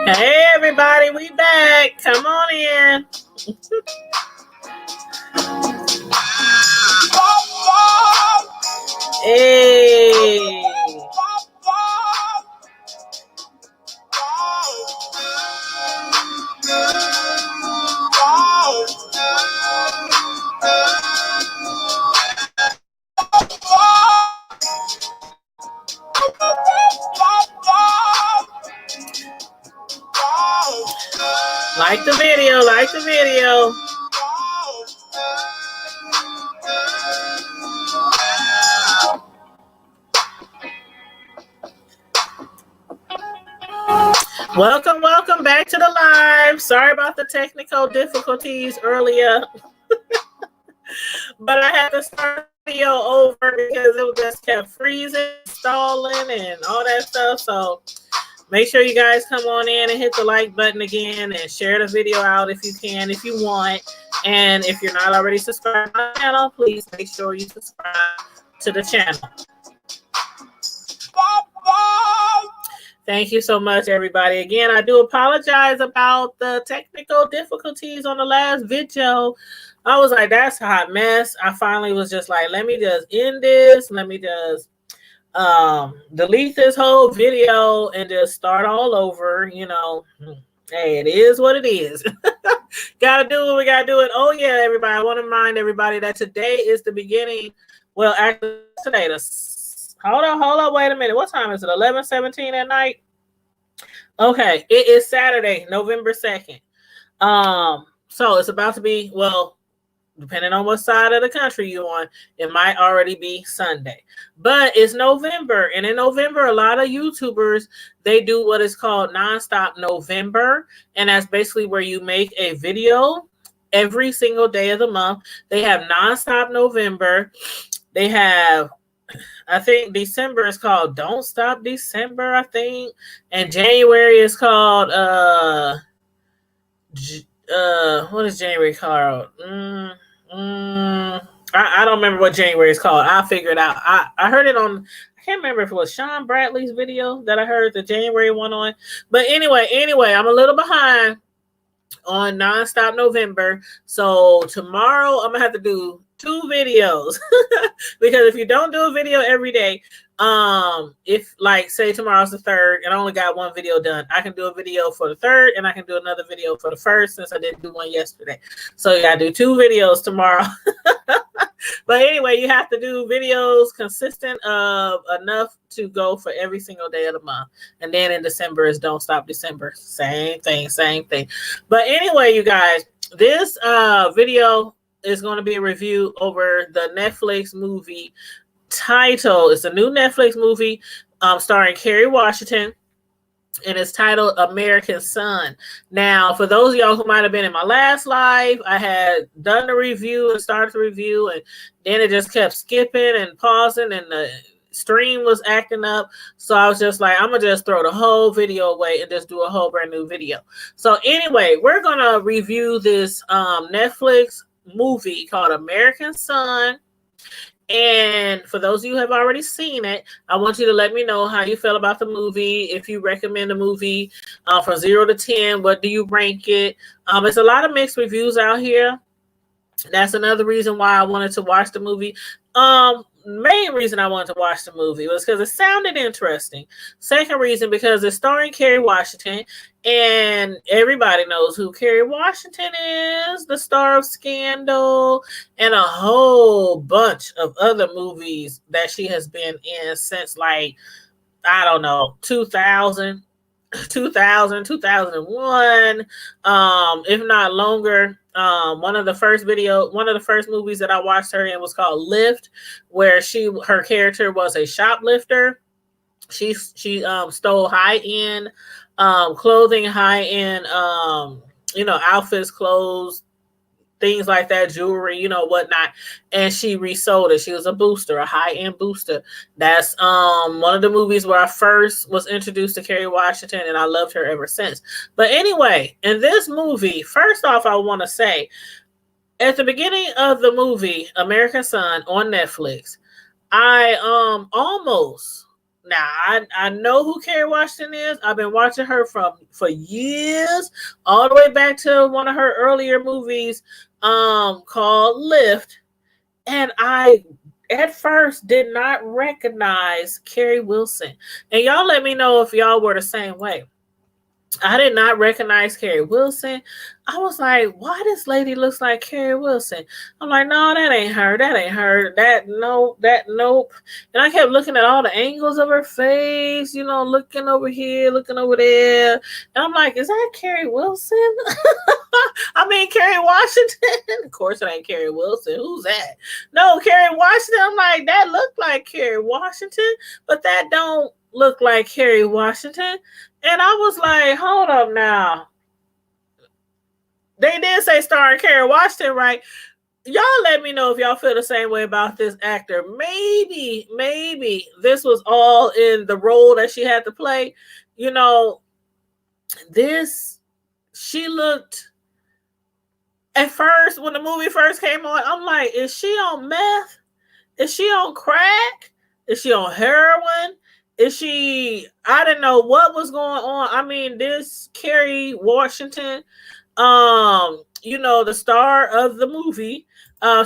Hey everybody, we back. Come on in. Hey. Like the video, like the video. Welcome back to the live. Sorry about the technical difficulties earlier. But I had to start the video over because it just kept freezing, stalling, and all that stuff. So make sure you guys come on in and hit the like button again and share the video out if you can, if you want. And if you're not already subscribed to my channel, please make sure you subscribe to the channel. Thank you so much, everybody. Again, I do apologize about the technical difficulties on the last video. I was like, that's a hot mess. I finally was just like, let me just end this. Let me just delete this whole video and just start all over. You know, hey, it is what it is. Gotta do what we gotta do it. Oh yeah, everybody. I want to remind everybody that today is the beginning. Well, actually, today hold on, wait a minute. What time is it? 11:17 at night. Okay, it is Saturday, November 2nd. So it's about to be, well, depending on what side of the country you're on, it might already be Sunday. But it's November, and in November, a lot of YouTubers, they do what is called Nonstop November, and that's basically where you make a video every single day of the month. They have Nonstop November. They have, I think December is called Don't Stop December, I think. And January is called what is January called? I don't remember what January is called. I'll figure it out. I heard it on, I can't remember if it was Sean Bradley's video that I heard the January one on. But anyway, I'm a little behind on Nonstop November. So tomorrow I'm gonna have to do 2 videos because if you don't do a video every day, if like say tomorrow's the 3rd and I only got 1 video done, I can do a video for the 3rd and I can do another video for the 1st since I didn't do one yesterday. So you gotta do 2 videos tomorrow. But anyway, you have to do videos consistent of enough to go for every single day of the month. And then in December is Don't Stop December. Same thing. But anyway, you guys, this video is going to be a review over the Netflix movie Title. It's a new Netflix movie starring Kerry Washington, and it's titled American Son. Now, for those of y'all who might have been in my last live, I had done the review and started the review, and then it just kept skipping and pausing, and the stream was acting up. So I was just like, I'm gonna just throw the whole video away and just do a whole brand new video. So anyway, we're gonna review this Netflix movie called American Son. And for those of you who have already seen it, I want you to let me know how you feel about the movie. If you recommend the movie from 0 to 10, what do you rank it? It's a lot of mixed reviews out here. That's another reason why I wanted to watch the movie. Main reason I wanted to watch the movie was because it sounded interesting. Second reason, because it's starring Kerry Washington, and everybody knows who Kerry Washington is, the star of Scandal and a whole bunch of other movies that she has been in since, like, I don't know, 2000, 2001, if not longer. One of the first movies that I watched her in was called Lift, where her character was a shoplifter. She stole high-end clothing, high-end outfits, clothes, things like that, jewelry, you know, whatnot. And she resold it. She was a booster, a high-end booster. That's one of the movies where I first was introduced to Kerry Washington, and I loved her ever since. But anyway, in this movie, first off, I want to say, at the beginning of the movie, American Son on Netflix, I almost, now I know who Kerry Washington is. I've been watching her for years, all the way back to one of her earlier movies called Lift. And I at first did not recognize Kerry Wilson. And y'all let me know if y'all were the same way. I did not recognize Kerry Wilson. I was like, why this lady looks like Kerry Wilson? I'm like, no, that ain't her. That ain't her. Nope. And I kept looking at all the angles of her face, you know, looking over here, looking over there. And I'm like, is that Kerry Wilson? I mean, Kerry Washington. Of course, it ain't Kerry Wilson. Who's that? No, Kerry Washington. I'm like, that looked like Kerry Washington, but that don't look like Kerry Washington. And I was like, hold up now. They did say starring Kerry Washington, right? Y'all let me know if y'all feel the same way about this actor. Maybe this was all in the role that she had to play. You know, she looked, at first, when the movie first came on, I'm like, is she on meth? Is she on crack? Is she on heroin? I didn't know what was going on. I mean, this Kerry Washington, you know, the star of the movie,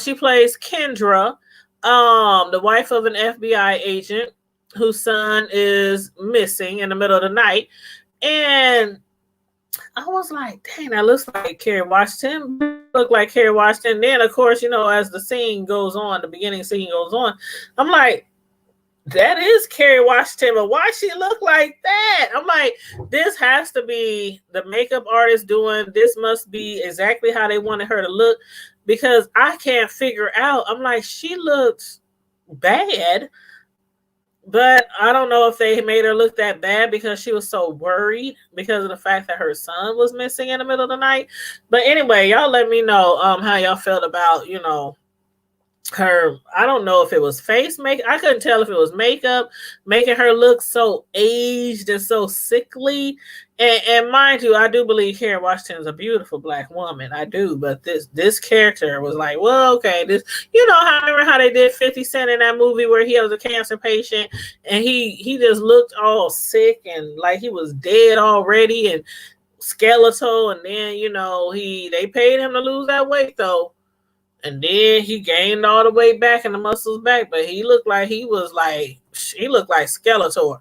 she plays Kendra, the wife of an FBI agent whose son is missing in the middle of the night. And I was like, dang, that looks like Kerry Washington. Look like Kerry Washington. Then, of course, you know, as the scene goes on, the beginning scene goes on, I'm like, that is Kerry Washington, but why she look like that? I'm like, this has to be the makeup artist doing, this must be exactly how they wanted her to look, because I can't figure out. I'm like, she looks bad, but I don't know if they made her look that bad because she was so worried because of the fact that her son was missing in the middle of the night. But anyway, y'all let me know how y'all felt about, you know, her. I don't know if it was face makeup. I couldn't tell if it was makeup making her look so aged and so sickly. And mind you, I do believe Kerry Washington is a beautiful Black woman. I do, but this character was like, well, okay, this, you know, I remember how they did 50 Cent in that movie where he was a cancer patient and he just looked all sick and like he was dead already and skeletal. And then, you know, they paid him to lose that weight though. And then he gained all the weight back and the muscles back, but he looked like Skeletor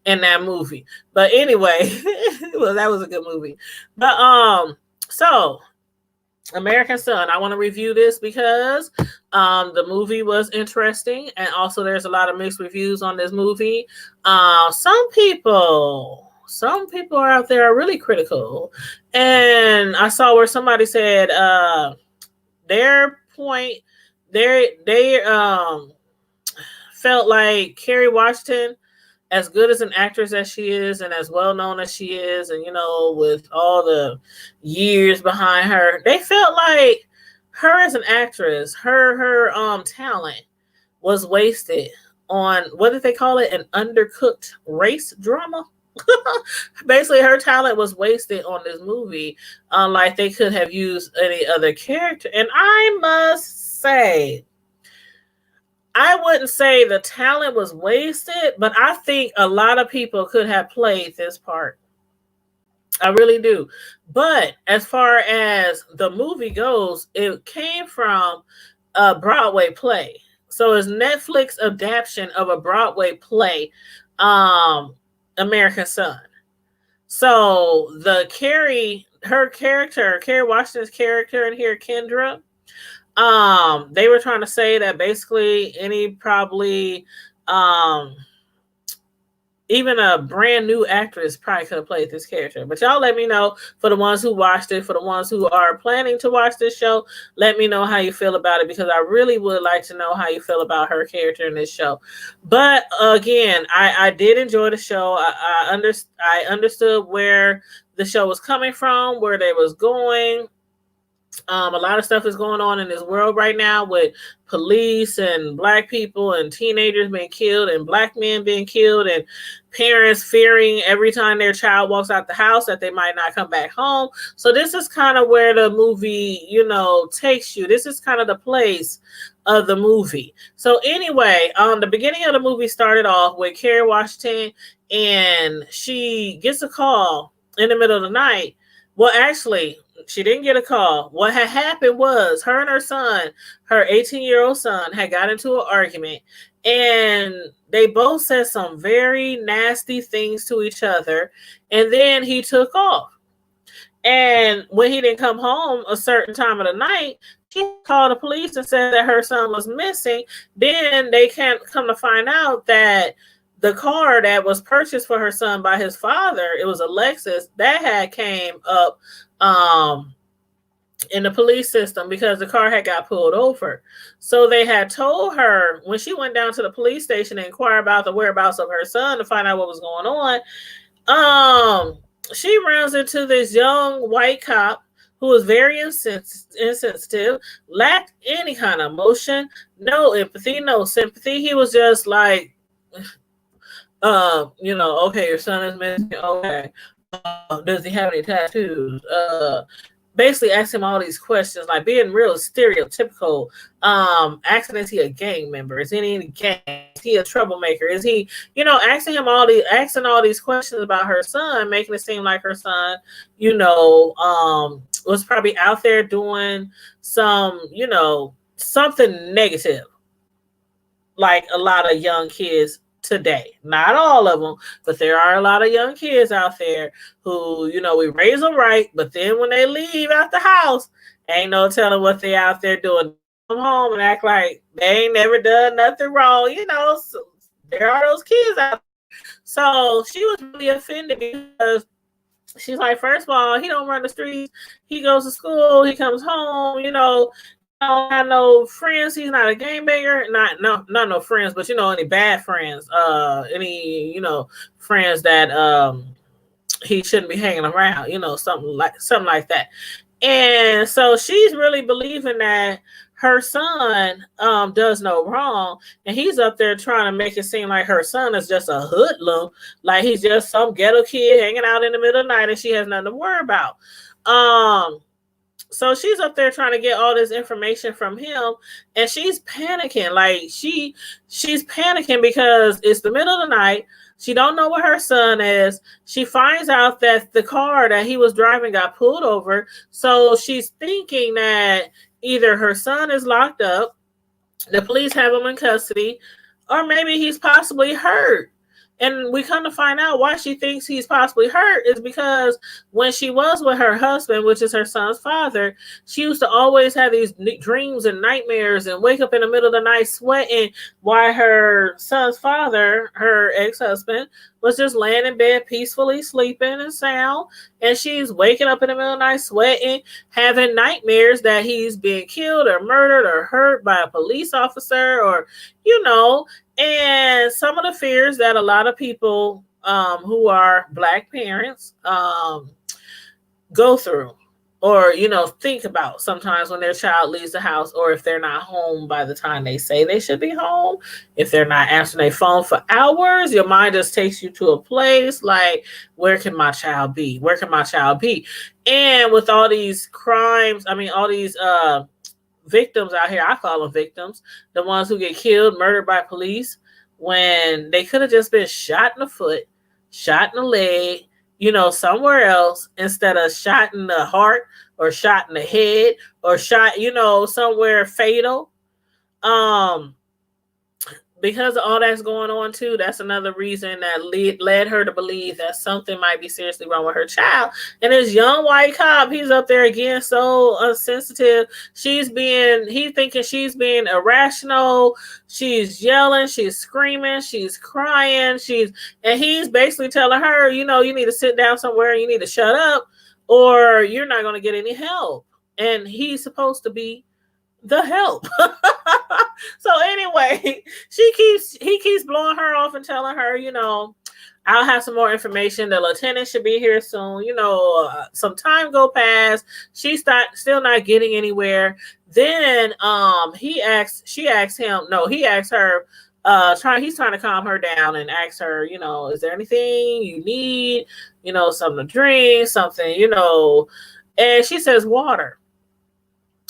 in that movie. But anyway, well, that was a good movie. But so American Son, I want to review this because the movie was interesting, and also there's a lot of mixed reviews on this movie. Some people are out there are really critical, and I saw where somebody said their point, they felt like Kerry Washington, as good as an actress as she is and as well known as she is, and you know, with all the years behind her, they felt like her as an actress, her talent was wasted on, what did they call it, an undercooked race drama. Basically, her talent was wasted on this movie, like they could have used any other character. And I must say, I wouldn't say the talent was wasted, but I think a lot of people could have played this part. I really do. But as far as the movie goes, it came from a Broadway play. So it's Netflix adaptation of a Broadway play, American Son. So Kerry Washington's character in here, Kendra, they were trying to say that basically even a brand new actress probably could have played this character. But y'all let me know, for the ones who watched it, for the ones who are planning to watch this show, let me know how you feel about it, because I really would like to know how you feel about her character in this show. But again, I did enjoy the show. I understood where the show was coming from, where they was going. A lot of stuff is going on in this world right now with police and black people and teenagers being killed and black men being killed and parents fearing every time their child walks out the house that they might not come back home. So this is kind of where the movie, takes you. This is kind of the place of the movie. So anyway, the beginning of the movie started off with Kerry Washington, and she gets a call in the middle of the night. Well, actually, she didn't get a call. What had happened was her and her son, her 18-year-old son, had got into an argument, and they both said some very nasty things to each other, and then he took off. And when he didn't come home a certain time of the night, she called the police and said that her son was missing. Then they can't come to find out that the car that was purchased for her son by his father, it was a Lexus, that had came up in the police system because the car had got pulled over. So they had told her when she went down to the police station to inquire about the whereabouts of her son to find out what was going on. She runs into this young white cop who was very insensitive, lacked any kind of emotion, no empathy, no sympathy. He was just like, okay, your son is missing. Okay. Does he have any tattoos? Basically asking him all these questions, like being real stereotypical. Asking, is he a gang member? Is he in any gang? Is he a troublemaker? Is he, asking all these questions about her son, making it seem like her son, was probably out there doing some, something negative, like a lot of young kids today. Not all of them, but there are a lot of young kids out there who, we raise them right, but then when they leave out the house, ain't no telling what they out there doing. Come home and act like they ain't never done nothing wrong, so there are those kids out there. So she was really offended because she's like, first of all, he don't run the streets. He goes to school. He comes home, don't have no friends. He's not a gangbanger. Not no friends, but any bad friends. Any friends that he shouldn't be hanging around. Something like that. And so she's really believing that her son does no wrong, and he's up there trying to make it seem like her son is just a hoodlum, like he's just some ghetto kid hanging out in the middle of the night, and she has nothing to worry about. So she's up there trying to get all this information from him, and she's panicking. Like she's panicking because it's the middle of the night. She don't know where her son is. She finds out that the car that he was driving got pulled over. So she's thinking that either her son is locked up, the police have him in custody, or maybe he's possibly hurt. And we come to find out why she thinks he's possibly hurt is because when she was with her husband, which is her son's father, she used to always have these dreams and nightmares and wake up in the middle of the night sweating while her son's father, her ex-husband, was just laying in bed peacefully sleeping and sound. And she's waking up in the middle of the night sweating, having nightmares that he's being killed or murdered or hurt by a police officer or, and some of the fears that a lot of people who are Black parents go through or, think about sometimes when their child leaves the house, or if they're not home by the time they say they should be home, if they're not answering their phone for hours, your mind just takes you to a place like, where can my child be? Where can my child be? And with all these crimes, all these victims out here, I call them victims, the ones who get killed, murdered by police, when they could have just been shot in the foot, shot in the leg, somewhere else, instead of shot in the heart or shot in the head or shot, somewhere fatal. Because of all that's going on too, that's another reason that led her to believe that something might be seriously wrong with her child. And this young white cop, he's up there again, so unsensitive. He's thinking she's being irrational. She's yelling, she's screaming, she's crying, and he's basically telling her, you need to sit down somewhere and you need to shut up, or you're not going to get any help. And he's supposed to be the help. So anyway, he keeps blowing her off and telling her, I'll have some more information. The lieutenant should be here soon. Some time go past. She's still not getting anywhere. Then she asked him, no, he asked her, he's trying to calm her down and ask her, is there anything you need? Something to drink, something, and she says water.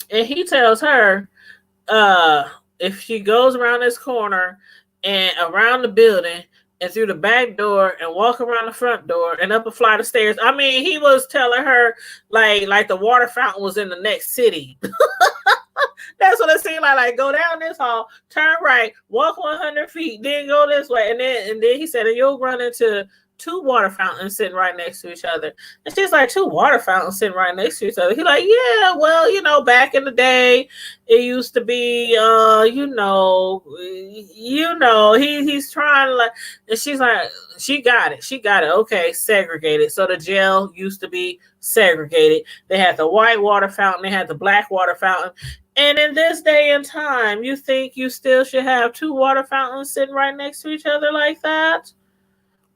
And he tells her, if she goes around this corner and around the building and through the back door and walk around the front door and up a flight of stairs. I mean, he was telling her like the water fountain was in the next city. That's what it seemed like. Like, go down this hall, turn right, walk 100 feet, then go this way. And then he said, and you'll run into 2 water fountains sitting right next to each other. And she's like, 2 water fountains sitting right next to each other. He's like, yeah, well, back in the day, it used to be, he's trying to like, and she's like, she got it. Okay, segregated. So the jail used to be segregated. They had the white water fountain. They had the black water fountain. And in this day and time, you think you still should have 2 water fountains sitting right next to each other like that?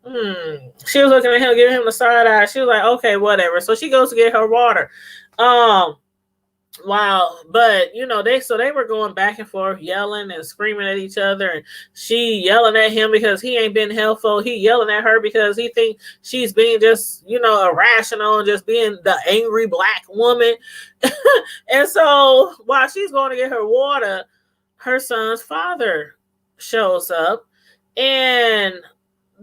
She was looking at him, giving him the side eye. She was like, okay, whatever. So she goes to get her water. Wow. But they were going back and forth, yelling and screaming at each other, and she yelling at him because he ain't been helpful. He yelling at her because he thinks she's being just, irrational and just being the angry black woman. And so while she's going to get her water, her son's father shows up, and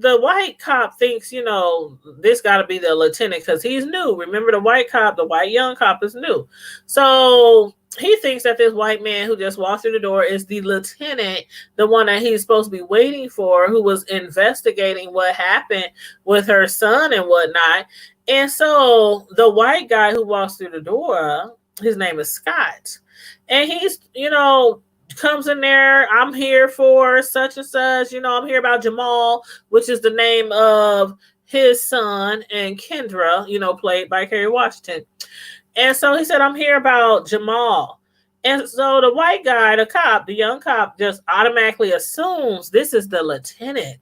the white cop thinks, this got to be the lieutenant because he's new. Remember, the white young cop is new. So he thinks that this white man who just walked through the door is the lieutenant, the one that he's supposed to be waiting for, who was investigating what happened with her son and whatnot. And so the white guy who walks through the door, his name is Scott. And he's, comes in there. I'm here for such and such. I'm here about Jamal, which is the name of his son, and Kendra, played by Kerry Washington. And so he said, I'm here about Jamal. And so the white guy, the young cop, just automatically assumes this is the lieutenant.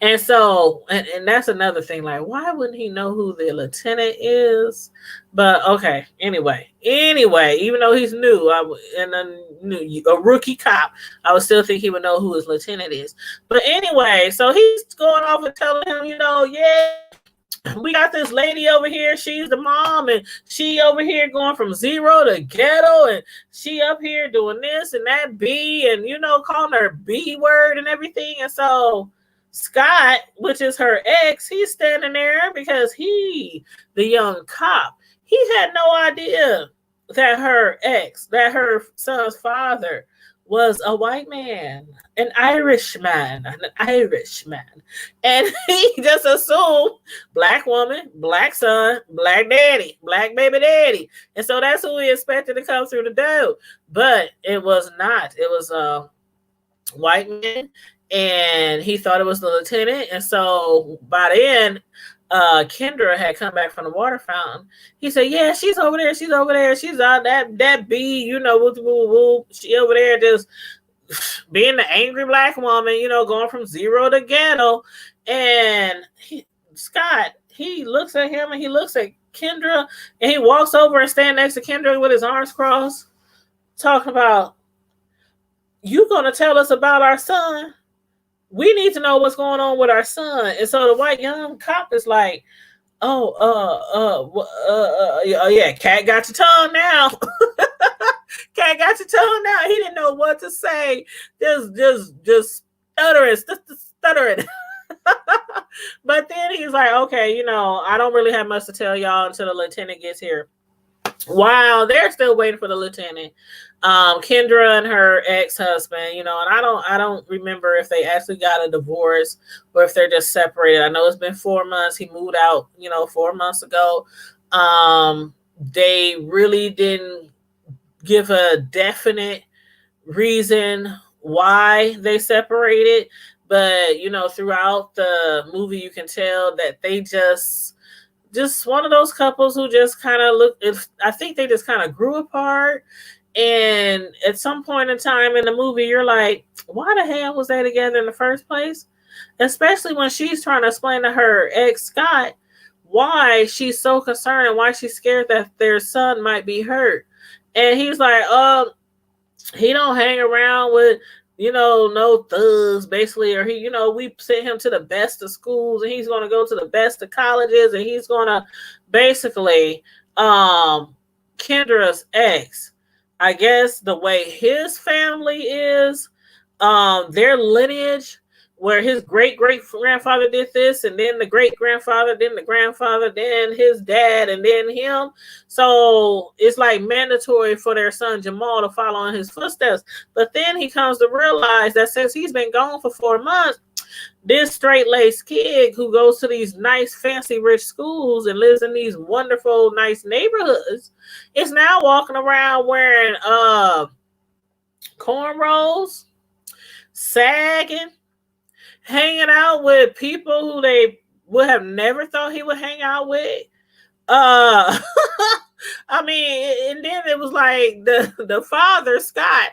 And so, and that's another thing, like, why wouldn't he know who the lieutenant is? But okay, anyway, even though he's new, a rookie cop, I would still think he would know who his lieutenant is. But anyway, so he's going off and telling him, yeah, we got this lady over here. She's the mom, and she over here going from zero to ghetto, and she up here doing this and that B, and calling her B word and everything. And so Scott, which is her ex, he's standing there because the young cop, he had no idea that her son's father was a white man, an Irishman. And he just assumed black woman, black son, black daddy, black baby daddy. And so that's who he expected to come through the door. But it was not. It was a white man. And he thought it was the lieutenant. And so by then, Kendra had come back from the water fountain. He said, yeah, she's over there. She's out that B, whoop, whoop, whoop. She over there just being the angry black woman, going from zero to ghetto. And Scott, he looks at him and he looks at Kendra, and he walks over and stands next to Kendra with his arms crossed, talking about, you gonna tell us about our son? We need to know what's going on with our son. And so the white young cop is like, yeah, cat got your tongue now. Cat got your tongue now. He didn't know what to say. Just stuttering. But then he's like, okay, I don't really have much to tell y'all until the lieutenant gets here. Wow, they're still waiting for the lieutenant. Kendra and her ex-husband, and I don't remember if they actually got a divorce or if they're just separated. I know it's been 4 months. He moved out, 4 months ago. They really didn't give a definite reason why they separated, but throughout the movie you can tell that they just one of those couples who just kind of I think they just kind of grew apart. And at some point in time in the movie, you're like, why the hell was they together in the first place? especially when she's trying to explain to her ex Scott why she's so concerned and why she's scared that their son might be hurt. And he's like, he don't hang around with, no thugs, basically, or we sent him to the best of schools and he's going to go to the best of colleges and he's going to basically, Kendra's ex, I guess the way his family is, their lineage, where his great-great-grandfather did this, and then the great-grandfather, then the grandfather, then his dad, and then him. So it's like mandatory for their son Jamal to follow in his footsteps. But then he comes to realize that since he's been gone for 4 months, this straight-laced kid who goes to these nice, fancy, rich schools and lives in these wonderful, nice neighborhoods is now walking around wearing cornrows, sagging, hanging out with people who they would have never thought he would hang out with. I mean, and then it was like the father, Scott,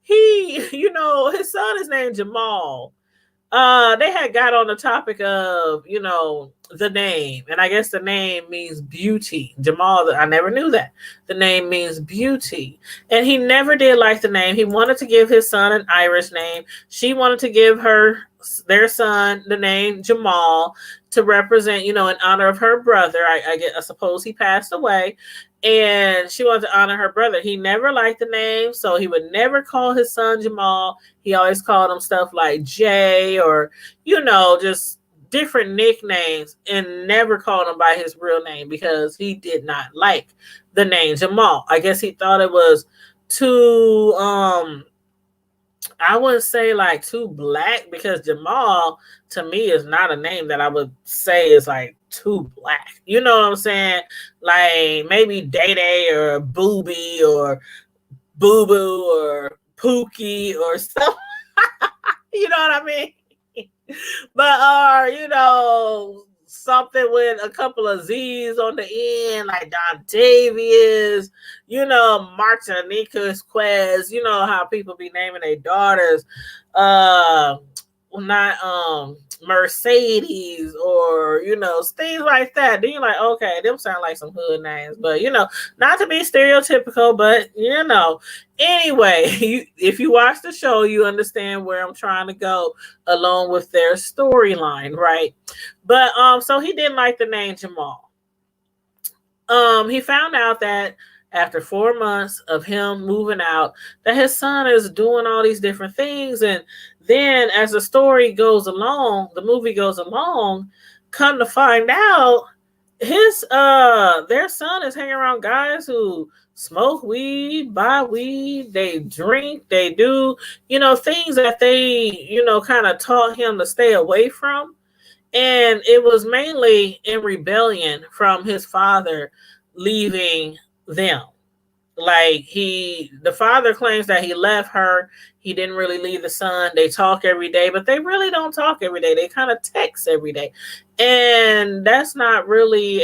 he, his son is named Jamal. They had got on the topic of, the name, and I guess the name means beauty. Jamal, I never knew that. The name means beauty. And he never did like the name. He wanted to give his son an Irish name. She wanted to give their son the name Jamal to represent, in honor of her brother. I suppose he passed away. And she wanted to honor her brother. He never liked the name, so he would never call his son Jamal. He always called him stuff like Jay or, just different nicknames, and never called him by his real name because he did not like the name Jamal. I guess he thought it was too, I wouldn't say like too black, because Jamal to me is not a name that I would say is like too black. You know what I'm saying? Like maybe Day Day or Booby or Boo Boo or Pookie or something. You know what I mean? But something with a couple of Z's on the end, like Dontavius, Martiniquez Quez, how people be naming their daughters, not Mercedes, or things like that. Then you're like, okay, them sound like some hood names, but not to be stereotypical, but anyway, if you watch the show, you understand where I'm trying to go along with their storyline, right? But so he didn't like the name Jamal. He found out that after 4 months of him moving out, that his son is doing all these different things. And then as the story goes along, the movie goes along, come to find out their son is hanging around guys who smoke weed, buy weed, they drink, they do, things that they, kind of taught him to stay away from. And it was mainly in rebellion from his father leaving them. Like the father claims that he left her. He didn't really leave the son. They talk every day, but they really don't talk every day. They kind of text every day. And that's not really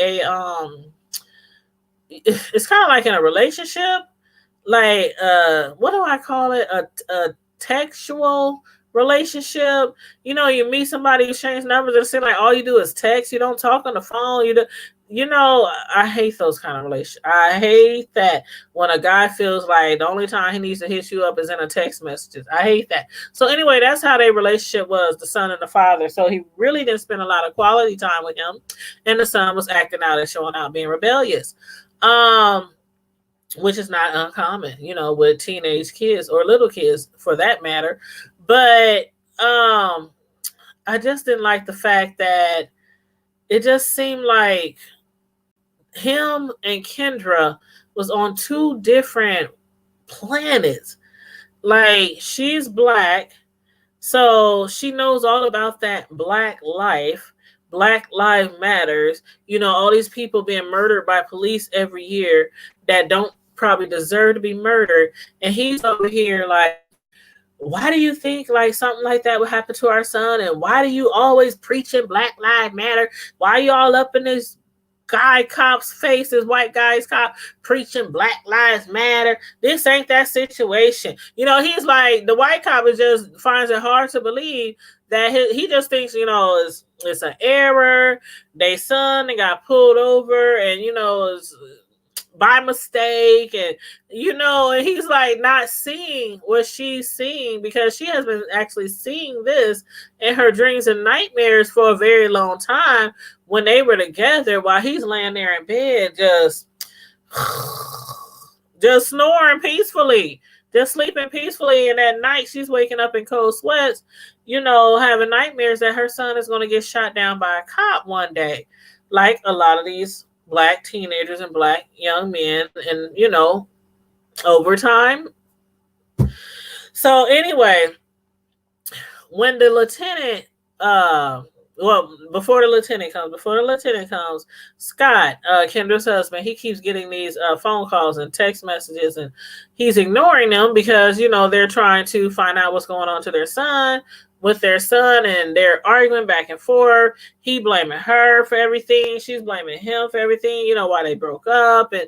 it's kind of like in a relationship, like, what do I call it? A textual relationship. You meet somebody, you change numbers, and seem like all you do is text. You don't talk on the phone. I hate those kind of relationships. I hate that when a guy feels like the only time he needs to hit you up is in a text messages. I hate that. So anyway, that's how their relationship was, the son and the father. So he really didn't spend a lot of quality time with him, and the son was acting out and showing out, being rebellious, which is not uncommon, with teenage kids or little kids for that matter. But I just didn't like the fact that it just seemed like him and Kendra was on two different planets. Like, she's black, so she knows all about that black life. Black Lives Matters. All these people being murdered by police every year that don't probably deserve to be murdered. And he's over here like, why do you think like something like that would happen to our son? And why do you always preaching Black Lives Matter? Why are you all up in this guy cop's face, this white guy's cop preaching Black Lives Matter. This ain't that situation. You know, he's like, the white cop is just finds it hard to believe that he just thinks, you know, it's an error. They son and got pulled over, and you know, it's by mistake, and you know, and he's like not seeing what she's seeing, because she has been actually seeing this in her dreams and nightmares for a very long time when they were together, while he's laying there in bed just snoring peacefully, just sleeping peacefully, and at night she's waking up in cold sweats, you know, having nightmares that her son is going to get shot down by a cop one day, like a lot of these Black teenagers and Black young men, and you know, over time. So anyway, when the lieutenant, before the lieutenant comes, Scott, Kendra's husband, he keeps getting these phone calls and text messages, and he's ignoring them because, you know, they're trying to find out what's going on to their son, and they're arguing back and forth. He blaming her for everything. She's blaming him for everything, you know, why they broke up. And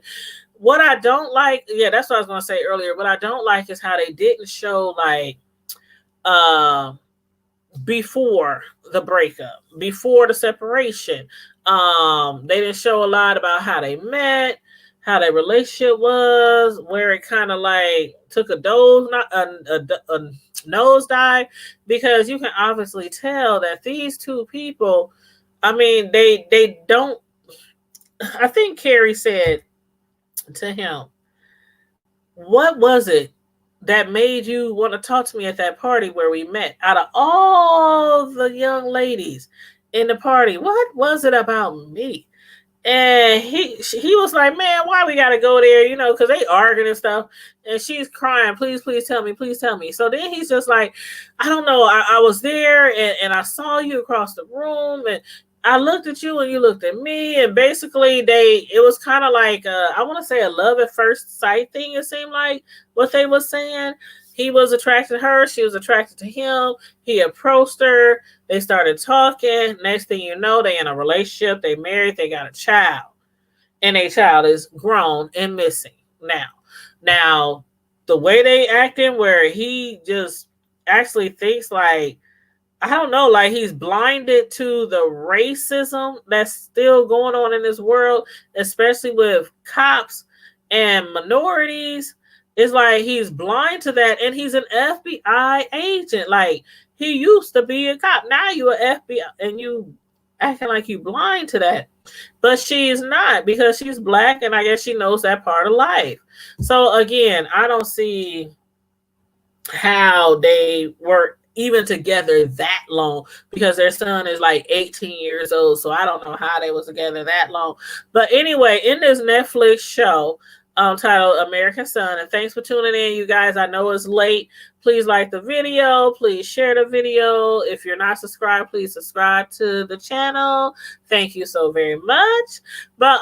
what I don't like, that's what I was going to say earlier. What I don't like is how they didn't show, like, before the breakup, before the separation. They didn't show a lot about how they met, how their relationship was, where it kind of like took a nosedive, because you can obviously tell that these two people, I mean, they don't. I think Carrie said to him, "What was it that made you want to talk to me at that party where we met? Out of all the young ladies in the party, what was it about me?" And he was like, "Man, why we gotta go there?" You know, because they arguing and stuff. And she's crying, please tell me, please tell me. So then he's just like, "I don't know. I was there, and I saw you across the room, and I looked at you and you looked at me." And basically it was kind of like, I want to say a love at first sight thing. It seemed like what they were saying. He was attracted to her. She was attracted to him. He approached her. They started talking. Next thing you know, they in a relationship. They married. They got a child. And a child is grown and missing now. Now, the way they acting, where he just actually thinks like, I don't know, like he's blinded to the racism that's still going on in this world, especially with cops and minorities. It's like he's blind to that, and he's an FBI agent. Like, he used to be a cop. Now you're an FBI, and you acting like you blind to that. But she's not, because she's Black, and I guess she knows that part of life. So again, I don't see how they were even together that long, because their son is like 18 years old. So I don't know how they was together that long. But anyway, in this Netflix show titled American Son, and thanks for tuning in, you guys. I know it's late. Please like the video. Please share the video. If you're not subscribed, please subscribe to the channel. Thank you so very much. But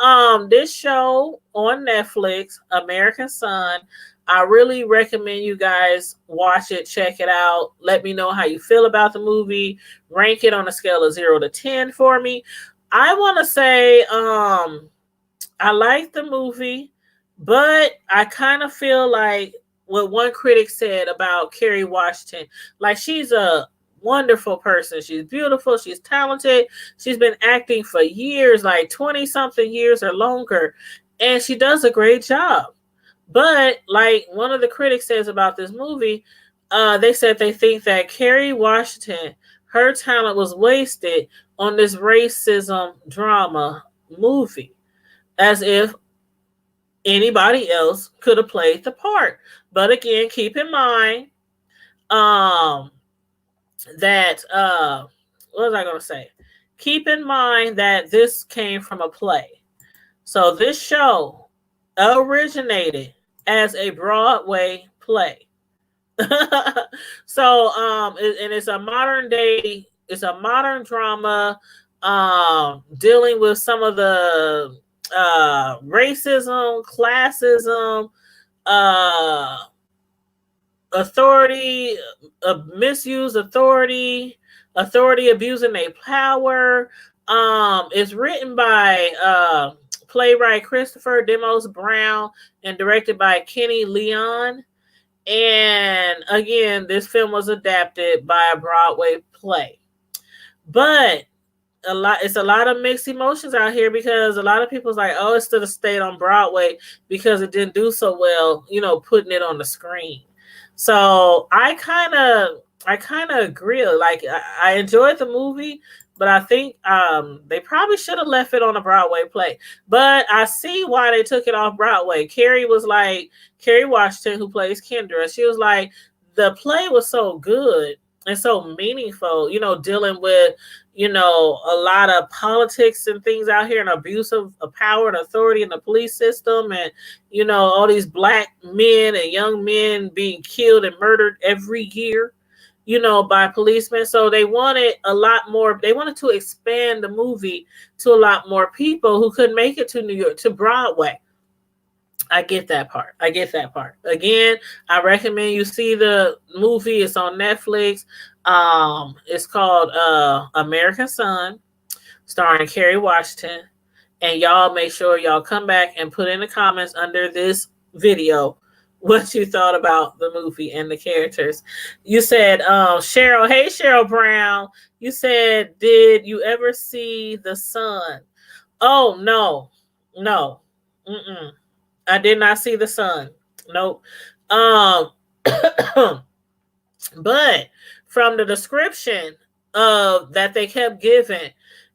this show on Netflix, American Son, I really recommend you guys watch it, check it out. Let me know how you feel about the movie. Rank it on a scale of 0 to 10 for me. I want to say I like the movie, but I kind of feel like what one critic said about Kerry Washington. Like, she's a wonderful person. She's beautiful. She's talented. She's been acting for years, like 20-something years or longer, and she does a great job. But like one of the critics says about this movie, they said they think that Kerry Washington, her talent was wasted on this racism drama movie, as if anybody else could have played the part. But again, keep in mind that what was I going to say? Keep in mind that this came from a play. So this show originated as a Broadway play. So and it's a modern drama dealing with some of the racism, classism, authority, misuse authority abusing their power, It's written by playwright Christopher Demos Brown and directed by Kenny Leon. And again, this film was adapted by a Broadway play. But it's a lot of mixed emotions out here because a lot of people's like, oh, it still stayed on Broadway because it didn't do so well, putting it on the screen. So I kind of agree. Like I enjoyed the movie, but I think they probably should have left it on a Broadway play. But I see why they took it off Broadway. Kerry Washington, who plays Kendra, she was like, the play was so good and so meaningful, dealing with, a lot of politics and things out here and abuse of power and authority in the police system, and, all these black men and young men being killed and murdered every year, by policemen. So they wanted a lot more. They wanted to expand the movie to a lot more people who couldn't make it to New York, to Broadway. I get that part. Again, I recommend you see the movie. It's on Netflix. It's called American Son, starring Kerry Washington. And y'all make sure y'all come back and put in the comments under this video what you thought about the movie and the characters. You said, Cheryl, hey Cheryl Brown. You said, did you ever see The Son? Oh, no. Mm-mm. I did not see The Son. Nope. But from the description of that they kept giving,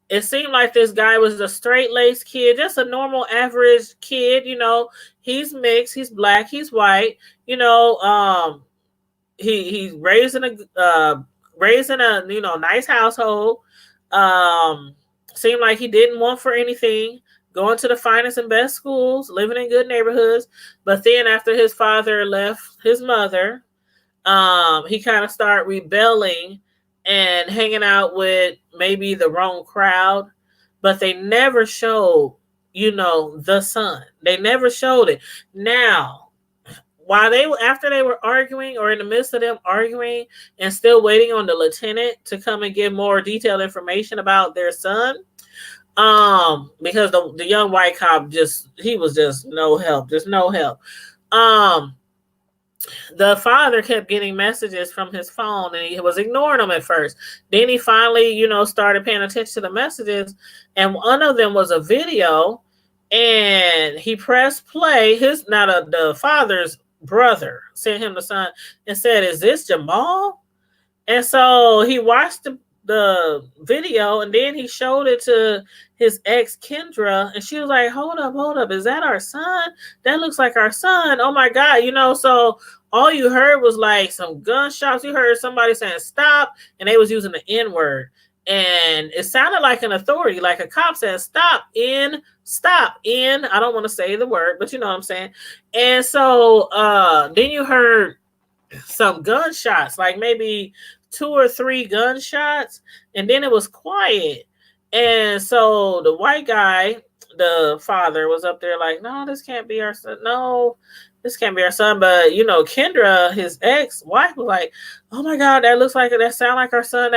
it seemed like this guy was a straight-laced kid, just a normal average kid. He's mixed, he's black, he's white. He's raised in a nice household. Seemed like he didn't want for anything, going to the finest and best schools, living in good neighborhoods. But then after his father left his mother, he kind of started rebelling and hanging out with maybe the wrong crowd. But they never showed, the son. They never showed it. Now, after they were arguing, or in the midst of them arguing and still waiting on the lieutenant to come and give more detailed information about their son, because the young white cop he was just no help. The father kept getting messages from his phone and he was ignoring them at first. Then he finally, started paying attention to the messages, and one of them was a video, and he pressed play. The father's brother sent him the son and said, "Is this Jamal?" And so he watched the video, and then he showed it to his ex Kendra, and she was like, hold up, is that our son? That looks like our son. Oh my God. So all you heard was like some gunshots. You heard somebody saying stop, and they was using the N-word, and it sounded like an authority, like a cop saying stop in. I don't want to say the word, but you know what I'm saying. And so then you heard some gunshots, like maybe 2 or 3 gunshots, and then it was quiet. And so the white guy, the father, was up there like, no, this can't be our son. No, this can't be our son. But Kendra, his ex-wife, was like, oh my God, that sound like our son.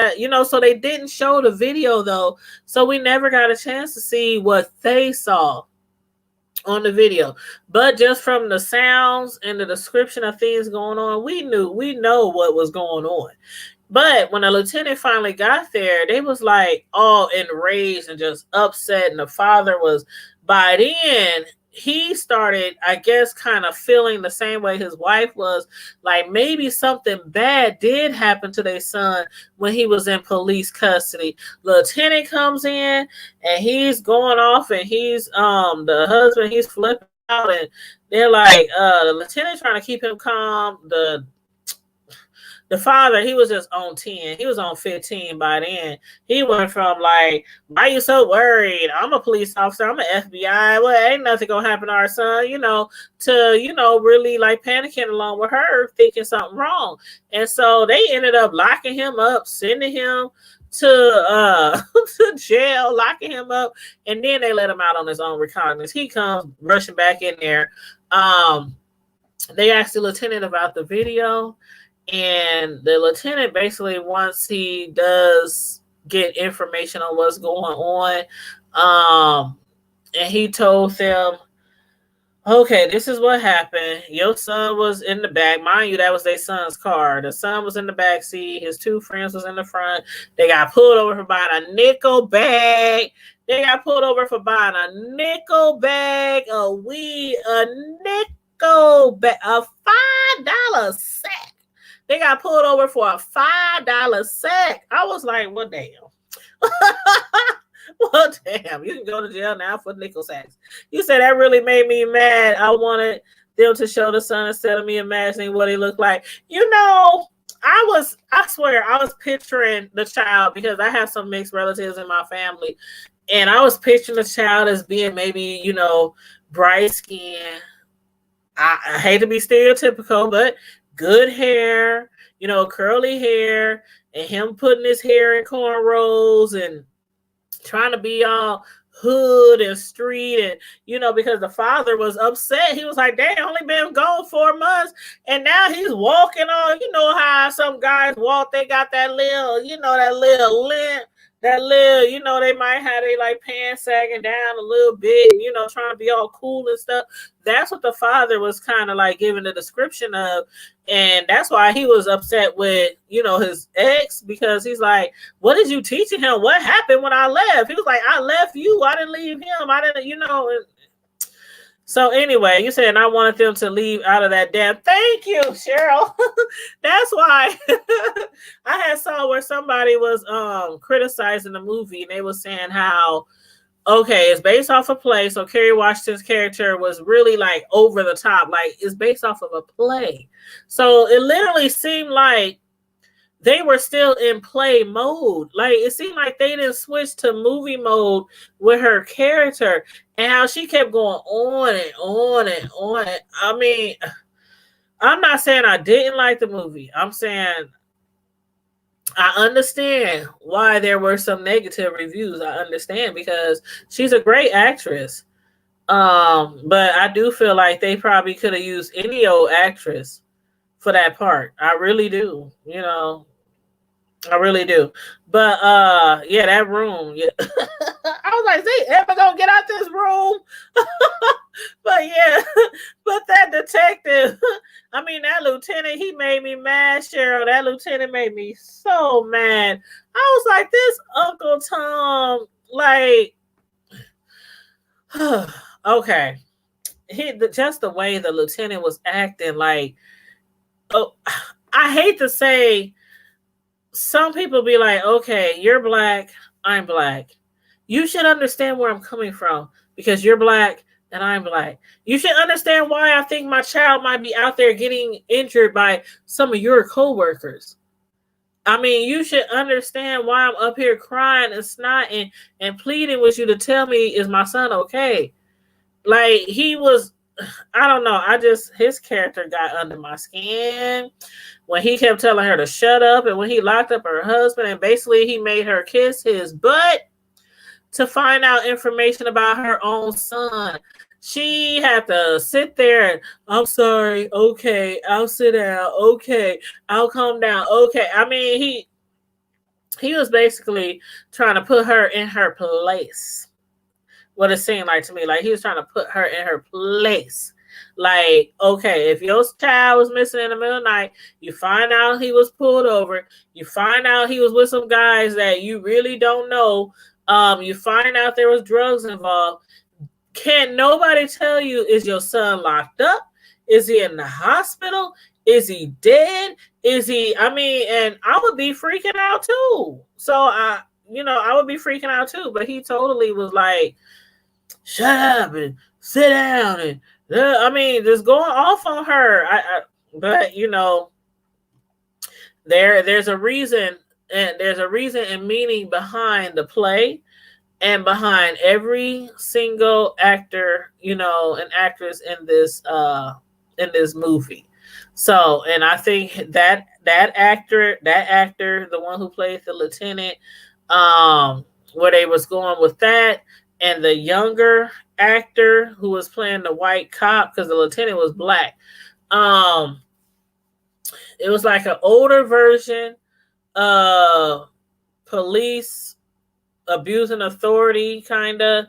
So they didn't show the video though, so we never got a chance to see what they saw on the video. But just from the sounds and the description of things going on, we know what was going on. But when the lieutenant finally got there, they was like all enraged and just upset. And the father was, by then, he started, I guess, kind of feeling the same way his wife was, like maybe something bad did happen to their son when he was in police custody. Lieutenant comes in and he's going off, and he's the husband, he's flipping out, and they're like, the lieutenant trying to keep him calm. The father, he was just on 10. He was on 15 by then. He went from like, why are you so worried? I'm a police officer. I'm an FBI. Well, ain't nothing going to happen to our son, to, really like panicking along with her, thinking something wrong. And so they ended up locking him up, sending him to to jail, locking him up. And then they let him out on his own recognizance. He comes rushing back in there. They asked the lieutenant about the video. And the lieutenant basically, once he does get information on what's going on. And he told them, okay, this is what happened. Your son was in the back. Mind you, that was their son's car. The son was in the back seat. His two friends was in the front. They got pulled over for buying a nickel bag. They got pulled over for buying a nickel bag of weed, a nickel bag, a $5 sack. They got pulled over for a $5 sack. I was like, well, damn. Well, damn, you can go to jail now for nickel sacks. You said that really made me mad. I wanted them to show the son instead of me imagining what he looked like. You know, I swear, I was picturing the child because I have some mixed relatives in my family. And I was picturing the child as being maybe, you know, bright skin. I hate to be stereotypical, but good hair, you know, curly hair, and him putting his hair in cornrows and trying to be all hood and street, and you know, because the father was upset. He was like, they only been gone 4 months and now he's walking on, you know how some guys walk, they got that little, you know, that little limp, that little, you know, they might have they like pants sagging down a little bit, you know, trying to be all cool and stuff. That's what the father was kind of like giving the description of. And that's why he was upset with, you know, his ex, because he's like, what did you teaching him? What happened when I left? He was like, I left you. I didn't leave him. I didn't, you know. So anyway, you said, I wanted them to leave out of that damn. Thank you, Cheryl. That's why I had saw where somebody was criticizing the movie, and they were saying how, okay, it's based off a play. So Kerry Washington's character was really like over the top. Like, it's based off of a play. So it literally seemed like they were still in play mode. Like, it seemed like they didn't switch to movie mode with her character, and how she kept going on and on and on. I mean, I'm not saying I didn't like the movie. I'm saying I understand why there were some negative reviews. I understand, because she's a great actress. But I do feel like they probably could have used any old actress for that part. I really do. You know, I really do. But yeah, that room. Yeah. I was like, is they ever gonna get out this room? But yeah, but that detective, I mean, that lieutenant, he made me mad, Cheryl. That lieutenant made me so mad. I was like, this Uncle Tom, like, okay. Just the way the lieutenant was acting, like, oh, I hate to say, some people be like, okay, you're black, I'm black. You should understand where I'm coming from, because you're black and I'm black. You should understand why I think my child might be out there getting injured by some of your coworkers. I mean, you should understand why I'm up here crying and snotting and pleading with you to tell me, is my son okay? Like, he was, I don't know. His character got under my skin when he kept telling her to shut up, and when he locked up her husband and basically he made her kiss his butt to find out information about her own son. She had to sit there and, I'm sorry, okay, I'll sit down, okay, I'll calm down, okay. I mean, he was basically trying to put her in her place. What it seemed like to me, like he was trying to put her in her place. Like, okay, if your child was missing in the middle of the night, you find out he was pulled over, you find out he was with some guys that you really don't know, you find out there was drugs involved. Can't nobody tell you, is your son locked up? Is he in the hospital? Is he dead? Is he, I mean, and I would be freaking out too. So I would be freaking out too. But he totally was like, shut up and sit down, and I mean, just going off on her. But you know, there's a reason, and there's a reason and meaning behind the play and behind every single actor, you know, and actress in this movie. So, and I think that actor, the one who played the lieutenant, where they was going with that, and the younger actor who was playing the white cop, because the lieutenant was black. It was like an older version of police abusing authority, kind of,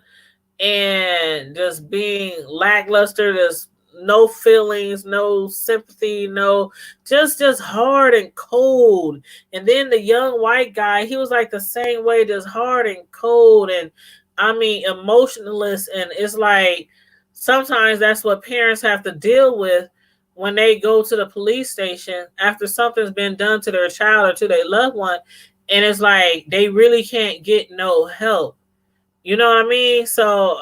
and just being lackluster. There's no feelings, no sympathy, no, just hard and cold. And then the young white guy, he was like the same way, just hard and cold, and I mean emotionless. And it's like sometimes that's what parents have to deal with when they go to the police station after something's been done to their child or to their loved one, and it's like they really can't get no help. You know what I mean? So,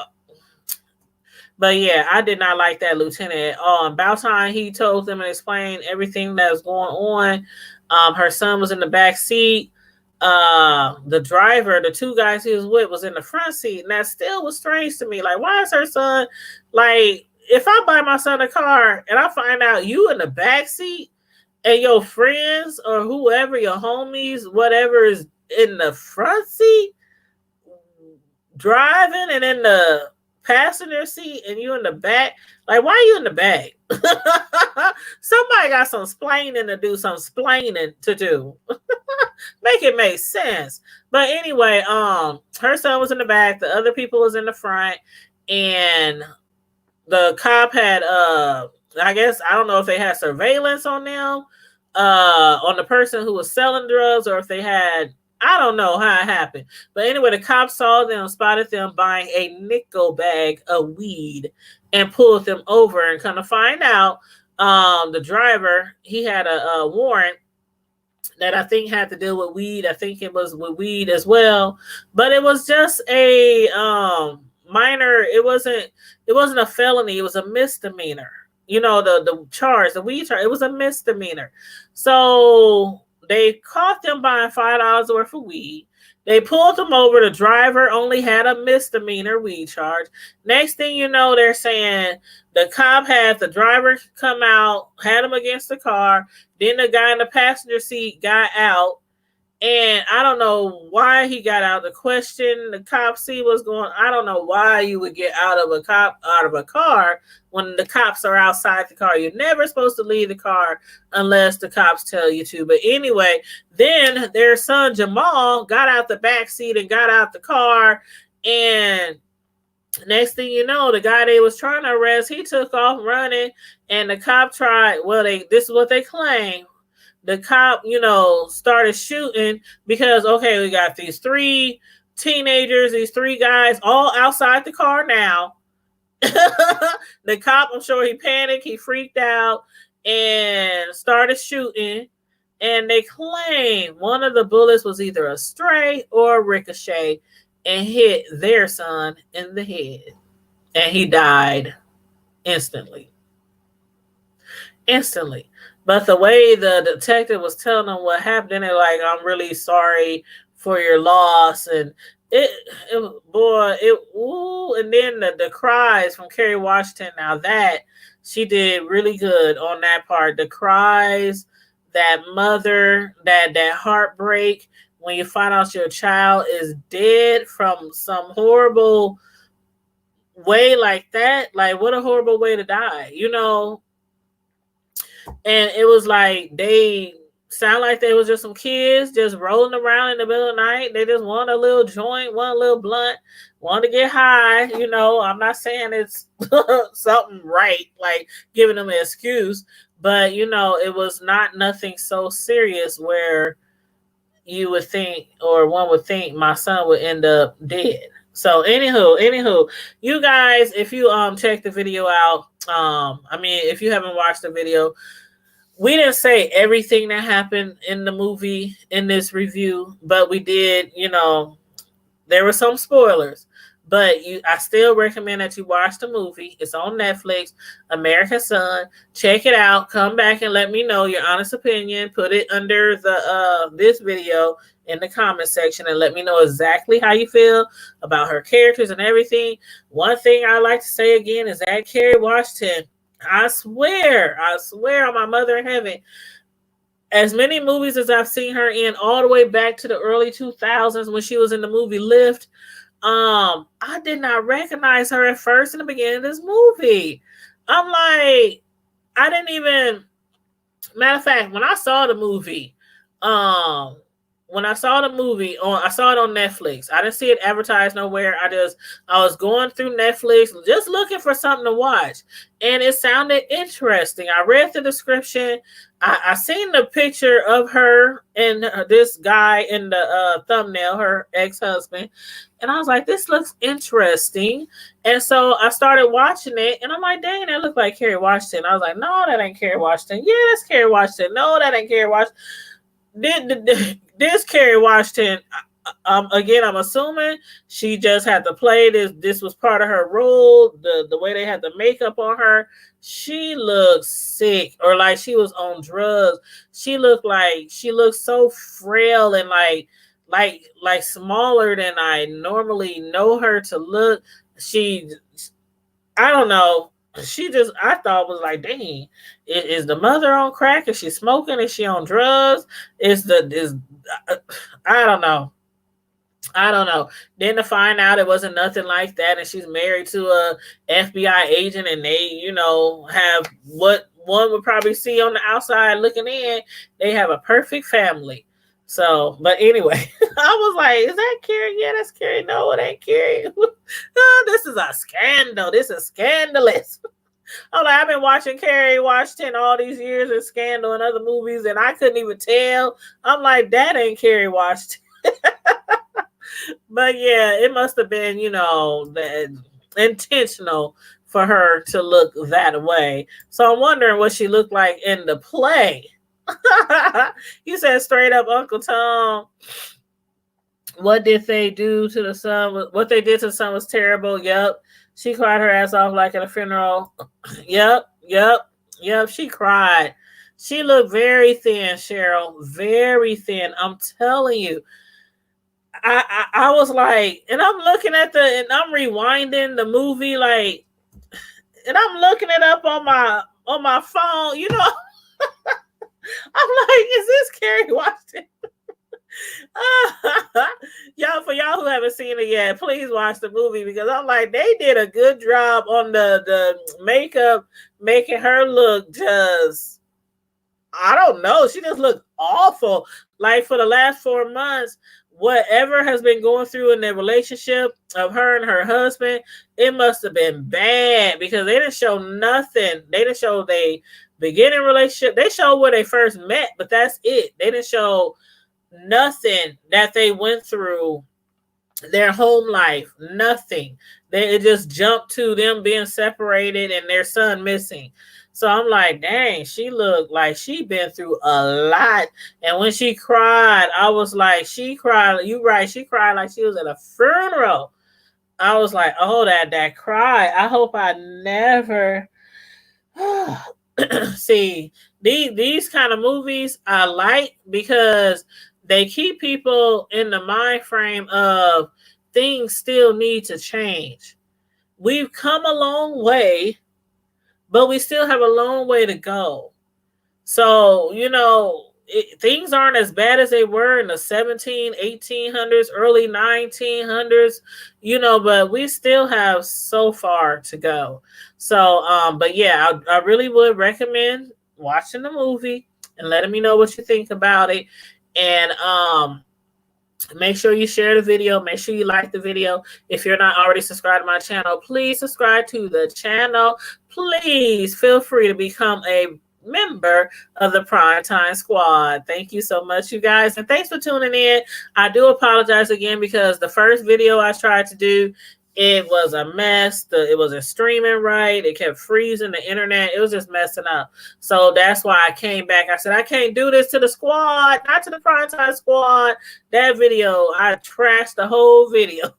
but yeah, I did not like that lieutenant at all. About time he told them and explained everything that was going on. Her son was in the back seat. The driver, the two guys he was with, was in the front seat, and that still was strange to me. Like, why is her son, like, if I buy my son a car and I find out you in the back seat and your friends or whoever, your homies, whatever, is in the front seat driving and in the passenger seat and you in the back, like, why are you in the back? Somebody got some splaining to do, some splaining to do. Make it make sense. But anyway, her son was in the back, the other people was in the front, and the cop had I guess, I don't know if they had surveillance on them, on the person who was selling drugs, or if they had, I don't know how it happened. But anyway, the cops saw them, spotted them buying a nickel bag of weed, and pulled them over. And kind of find out, the driver, he had a warrant that I think had to deal with weed. I think it was with weed as well. But it was just a minor, it wasn't a felony, it was a misdemeanor. You know, the charge, the weed charge, it was a misdemeanor. So they caught them buying $5 worth of weed. They pulled them over. The driver only had a misdemeanor weed charge. Next thing you know, they're saying the cop had the driver come out, had him against the car. Then the guy in the passenger seat got out. And I don't know why he got out. The question the cop see was going, I don't know why you would get out of a car when the cops are outside the car. You're never supposed to leave the car unless the cops tell you to. But anyway, then their son Jamal got out the back seat and got out the car. And next thing you know, the guy they was trying to arrest, he took off running. And the cop tried, this is what they claim. The cop, started shooting because, okay, we got these three teenagers, these three guys all outside the car now. The cop, I'm sure he panicked, he freaked out and started shooting. And they claim one of the bullets was either a stray or a ricochet and hit their son in the head. And he died instantly. But the way the detective was telling them what happened, they're like, I'm really sorry for your loss. And and then the cries from Kerry Washington. Now that she did really good on that part. The cries, that mother, that heartbreak when you find out your child is dead from some horrible way like that. Like, what a horrible way to die, And it was like they sound like they was just some kids just rolling around in the middle of the night. They just want a little joint, want a little blunt, want to get high. I'm not saying it's something right, like giving them an excuse, but it was not nothing so serious where you would think, or one would think, my son would end up dead. So anywho, you guys, if you check the video out, if you haven't watched the video, we didn't say everything that happened in the movie in this review, but we did, there were some spoilers. But I still recommend that you watch the movie. It's on Netflix, American Son. Check it out. Come back and let me know your honest opinion. Put it under this video in the comment section and let me know exactly how you feel about her characters and everything. One thing I like to say again is that Kerry Washington, I swear on my mother in heaven, as many movies as I've seen her in, all the way back to the early 2000s when she was in the movie Lift, I did not recognize her at first in the beginning of this movie. I'm like, matter of fact, when I saw the movie, when I saw the movie I saw it on Netflix. I didn't see it advertised nowhere. I was going through Netflix just looking for something to watch, and it sounded interesting. I read the description. I seen the picture of her and this guy in the thumbnail, her ex-husband, and I was like, this looks interesting. And so I started watching it, and I'm like, dang, that looked like Kerry Washington. I was like, no, that ain't Kerry Washington. Yeah, that's Kerry Washington. No, that ain't Kerry Washington. This Kerry Washington, again, I'm assuming she just had to play this. This was part of her role. The way they had the makeup on her, she looked sick or like she was on drugs. She looked so frail and like smaller than I normally know her to look. I don't know. I thought was like, dang, is the mother on crack? Is she smoking? Is she on drugs? I don't know. I don't know. Then to find out it wasn't nothing like that, and she's married to a FBI agent, and they, have what one would probably see on the outside looking in. They have a perfect family. So, but anyway, I was like, is that Kerry? Yeah, that's Kerry. No, it ain't Kerry. This is a scandal. This is scandalous. I'm like, I've been watching Kerry Washington all these years in Scandal and other movies, and I couldn't even tell. I'm like, that ain't Kerry Washington. But yeah, it must have been, intentional for her to look that way. So I'm wondering what she looked like in the play. You said straight up, Uncle Tom. What did they do to the son? What they did to the son was terrible. Yep. She cried her ass off like at a funeral. Yep. She cried. She looked very thin, Cheryl. Very thin. I'm telling you. I was like, and I'm looking at and I'm rewinding the movie, like, and I'm looking it up on my phone, I'm like, is this Kerry Washington? For y'all who haven't seen it yet, please watch the movie, because I'm like, they did a good job on the makeup, making her look just, I don't know, she just looked awful. Like for the last 4 months, whatever has been going through in the relationship of her and her husband, it must have been bad, because they didn't show nothing. They didn't show they beginning relationship. They showed where they first met, but that's it. They didn't show nothing that they went through their home life. Nothing. It just jumped to them being separated and their son missing. So I'm like, dang, she looked like she been through a lot. And when she cried, I was like, she cried. You right. She cried like she was at a funeral. I was like, oh, that cry. I hope I never see these kind of movies. I like, because they keep people in the mind frame of things still need to change. We've come a long way, but we still have a long way to go. So, things aren't as bad as they were in the 1800s, early 1900s, but we still have so far to go. So, but yeah, I really would recommend watching the movie and letting me know what you think about it. And, make sure you share the video. Make sure you like the video. If you're not already subscribed to my channel, please subscribe to the channel. Please feel free to become a member of the Primetime Squad. Thank you so much, you guys. And thanks for tuning in. I do apologize again, because the first video I tried to do, it was a mess. It wasn't streaming right. It kept freezing the internet. It was just messing up. So that's why I came back. I said, I can't do this to the squad, not to the Primetime Squad. That video, I trashed the whole video.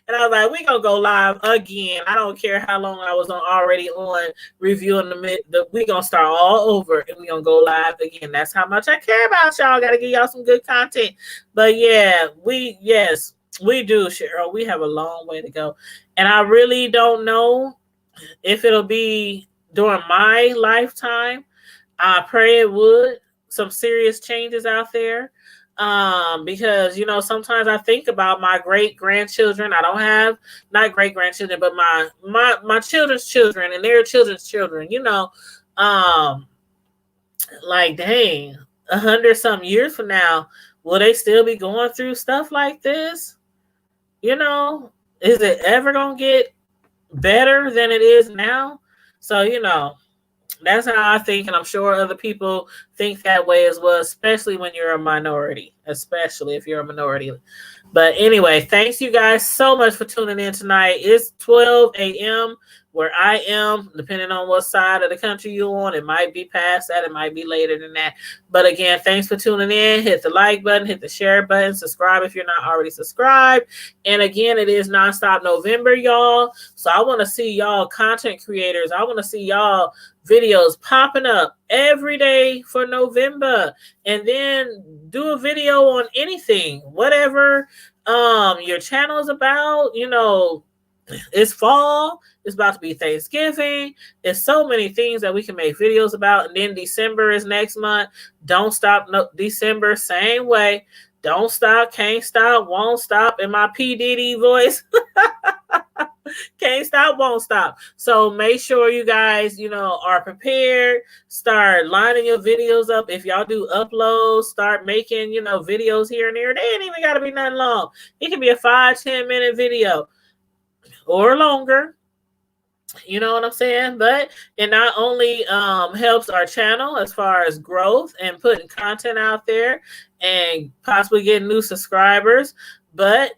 And I was like, we're going to go live again. I don't care how long I was already on reviewing we're going to start all over, and we're going to go live again. That's how much I care about y'all. Got to give y'all some good content. But yeah, we do, Cheryl. We have a long way to go. And I really don't know if it'll be during my lifetime. I pray it would. Some serious changes out there. Because, sometimes I think about my great-grandchildren. I don't have, not great-grandchildren, but my children's children and their children's children, like, dang, 100 some years from now, will they still be going through stuff like this? You know, is it ever gonna get better than it is now? So, that's how I think, and I'm sure other people think that way as well, especially when you're a minority, especially if you're a minority. But anyway, thanks you guys so much for tuning in tonight. It's 12 a.m. where I am, depending on what side of the country you're on. It might be past that, it might be later than that. But again, thanks for tuning in. Hit the like button, hit the share button, subscribe if you're not already subscribed. And again, it is Nonstop November, y'all. So I want to see y'all content creators. I want to see y'all videos popping up every day for November, and then do a video on anything, whatever your channel is about. It's fall, it's about to be Thanksgiving. There's so many things that we can make videos about. And then December is next month. Don't stop. No, December, same way. Don't stop, can't stop, won't stop. In my P. Diddy voice. Can't stop, won't stop. So make sure you guys, are prepared. Start lining your videos up. If y'all do uploads, start making, videos here and there. They ain't even got to be nothing long. It can be a 5-10 minute video or longer. You know what I'm saying? But it not only helps our channel as far as growth and putting content out there and possibly getting new subscribers, but,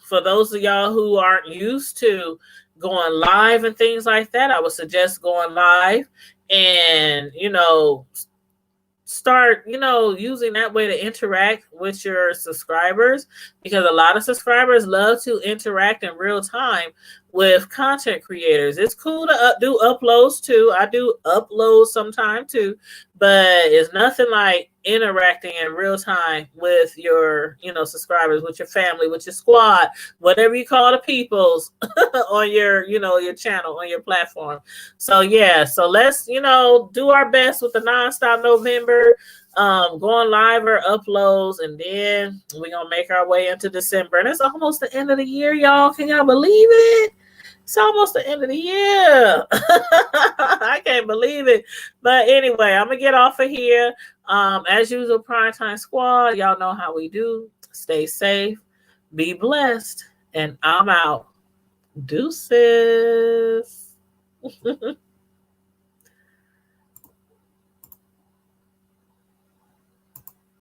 for those of y'all who aren't used to going live and things like that, I would suggest going live and, start, using that way to interact with your subscribers, because a lot of subscribers love to interact in real time with content creators. It's cool to do uploads too. I do uploads sometime too, but it's nothing like interacting in real time with your, subscribers, with your family, with your squad, whatever you call the peoples on your, your channel, on your platform. So yeah, so let's, do our best with the Nonstop November, going live or uploads, and then we're gonna make our way into December. And it's almost the end of the year, y'all. Can y'all believe it? It's almost the end of the year. I can't believe it. But anyway, I'm gonna get off of here. As usual, Primetime Squad, y'all know how we do. Stay safe, be blessed, and I'm out. Deuces.